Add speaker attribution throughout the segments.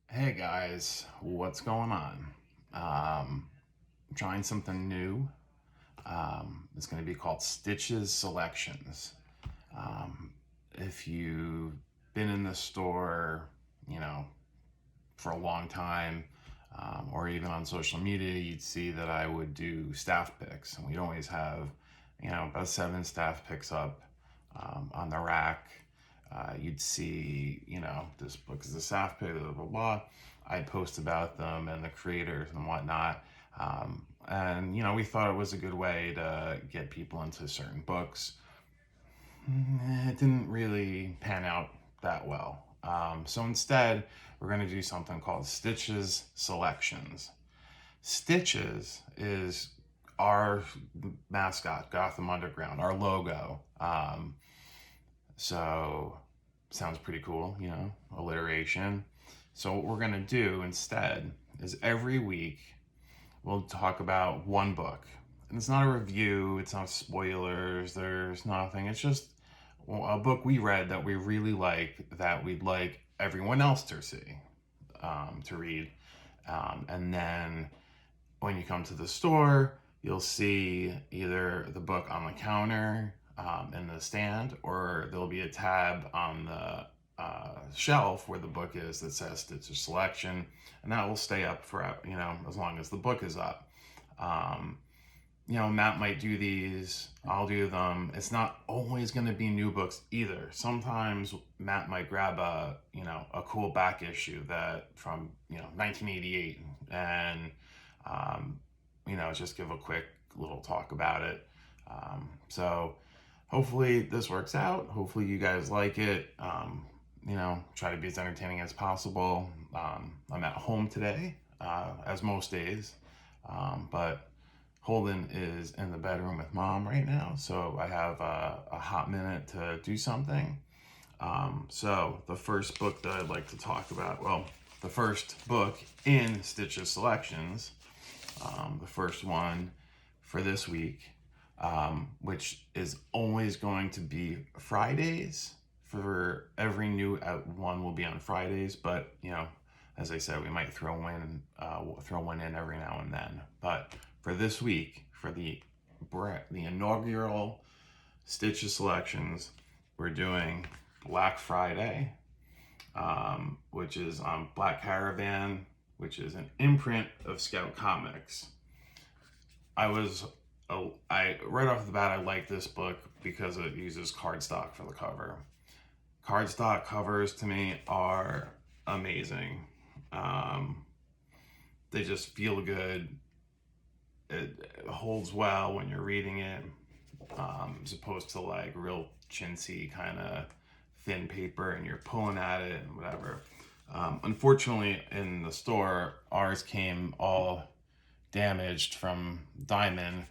Speaker 1: Hey guys, what's going on? Trying something new. It's going to be called Stiches Selections. Um, if you've been in the store, you know, for a long time, or even on social media, you'd see that I would do staff picks, and we'd always have, about 7 staff picks up on the rack. You'd see, this book is a staff pick, blah, blah, blah. I'd post about them and the creators and whatnot. And we thought it was a good way to get people into certain books. It didn't really pan out that well. So instead, we're going to do something called Stiches Selections. Stitches is our mascot, Gotham Underground, our logo. So sounds pretty cool, alliteration. So what we're gonna do instead is every week we'll talk about one book. And it's not a review, it's not spoilers, there's nothing. It's just a book we read that we really like, that we'd like everyone else to see, to read. And then when you come to the store, you'll see either the book on the counter in the stand, or there'll be a tab on the shelf where the book is that says Stitches Selection, and that will stay up for as long as the book is up. Matt might do these, I'll do them. It's not always going to be new books either. Sometimes Matt might grab a cool back issue that from 1988, and just give a quick little talk about it. So hopefully this works out. Hopefully you guys like it. Try to be as entertaining as possible. I'm at home today, as most days, but Holden is in the bedroom with mom right now, so I have a hot minute to do something. So the first book that I'd like to talk about, well, the first book in Stiches Selections, the first one for this week, which is always going to be Fridays. For every new one will be on Fridays, but as I said, we might throw one in every now and then. But for this week, for the inaugural Stiches Selections, we're doing Black Friday, which is on Black Caravan, which is an imprint of Scout Comics. I right off the bat, I like this book because it uses cardstock for the cover. Cardstock covers to me are amazing. They just feel good. It holds well when you're reading it, as opposed to like real chintzy kind of thin paper and you're pulling at it and whatever. Unfortunately, in the store, ours came all damaged from Diamond.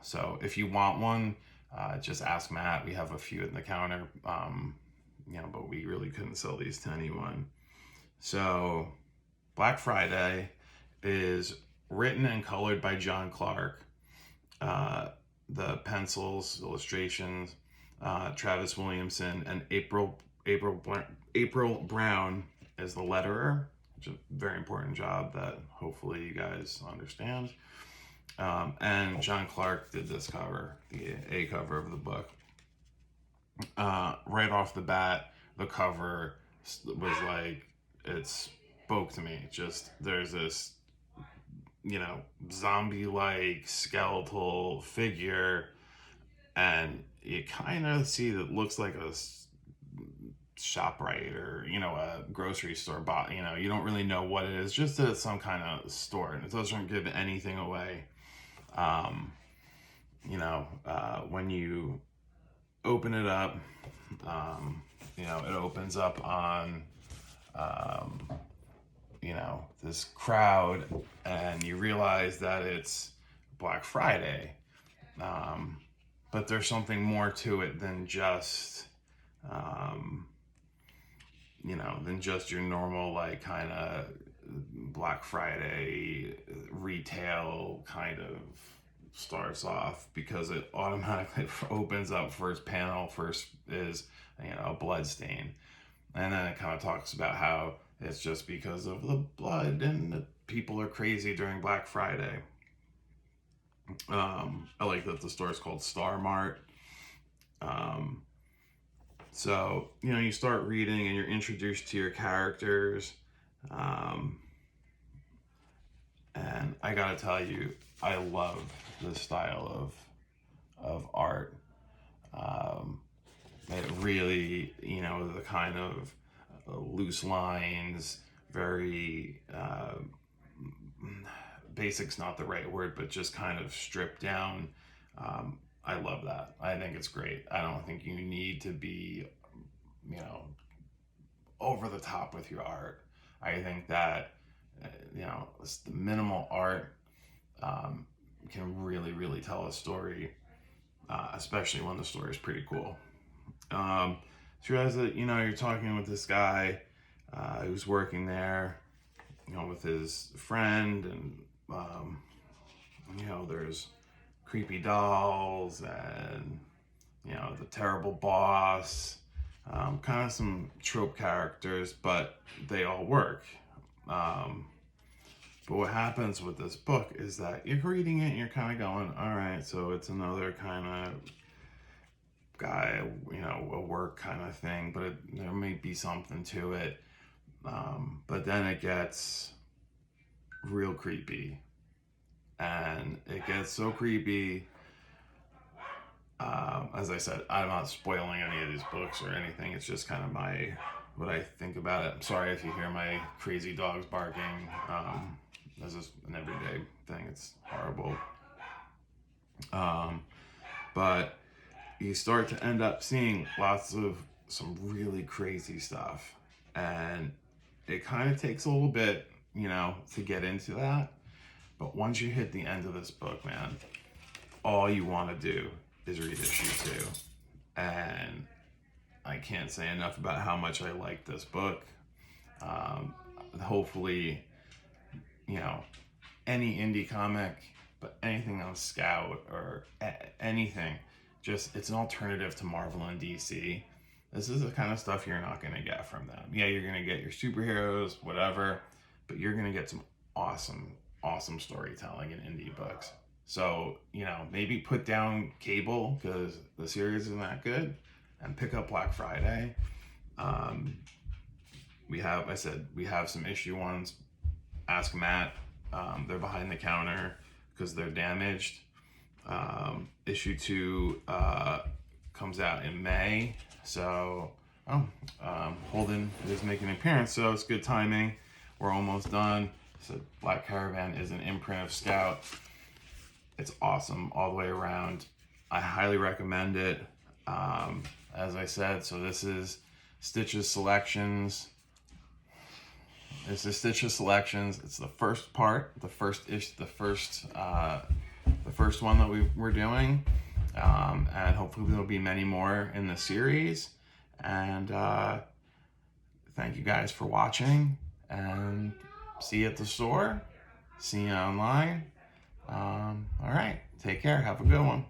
Speaker 1: So if you want one, just ask Matt. We have a few in the counter, but we really couldn't sell these to anyone. So Black Friday is written and colored by Jon Clark. The pencils, illustrations, Travis Williamson, and April Brown is the letterer, which is a very important job that hopefully you guys understand. And Jon Clark did this cover, the A cover of the book. Right off the bat, the cover was like, it spoke to me. Just, there's this, zombie-like skeletal figure, and you kind of see that looks like a ShopRite or a grocery store bot. You don't really know what it is, just that it's some kind of store, and it doesn't give anything away. When you open it up, it opens up on this crowd, and you realize that it's Black Friday. But there's something more to it than just your normal, like, kind of Black Friday retail kind of starts off, because it automatically opens up. First panel first is a blood stain, and then it kind of talks about how It's just because of the blood and the people are crazy during Black Friday. I like that the store is called Star Mart. So, you know, you start reading and you're introduced to your characters. And I gotta tell you, I love this style of art. It really, you know, the kind of loose lines, very basic's not the right word, but just kind of stripped down. I love that. I think it's great. I don't think you need to be, you know, over the top with your art. I think that, you know, the minimal art can really, really tell a story, especially when the story is pretty cool. So you realize that, you know, you're talking with this guy who's working there, you know, with his friend, and, you know, there's creepy dolls and, you know, the terrible boss, kind of some trope characters, but they all work. But what happens with this book is that you're reading it and you're kind of going, all right, so it's another kind of guy, you know, a work kind of thing, but there may be something to it. But then it gets real creepy. And it gets so creepy. As I said, I'm not spoiling any of these books or anything. It's just kind of what I think about it. I'm sorry if you hear my crazy dogs barking. This is an everyday thing. It's horrible. But you start to end up seeing lots of some really crazy stuff. And it kind of takes a little bit, you know, to get into that. But once you hit the end of this book, man, all you want to do is read issue 2. And I can't say enough about how much I like this book. Hopefully, you know, any indie comic, but anything on Scout or anything, just it's an alternative to Marvel and DC. This is the kind of stuff you're not going to get from them. Yeah, you're going to get your superheroes, whatever, but you're going to get some awesome storytelling in indie books. So, you know, maybe put down cable because the series isn't that good, and pick up Black Friday. We have some issue ones. Ask Matt. They're behind the counter because they're damaged. Issue 2 comes out in May. So, Holden is making an appearance, so it's good timing. We're almost done. So Black Caravan is an imprint of Scout. It's awesome all the way around. I highly recommend it. As I said, so this is Stiches Selections. This is Stiches Selections. It's the first part, the first one that we're doing, and hopefully there'll be many more in the series. And thank you guys for watching, and see you at the store. See you online. All right, take care. Have a good one.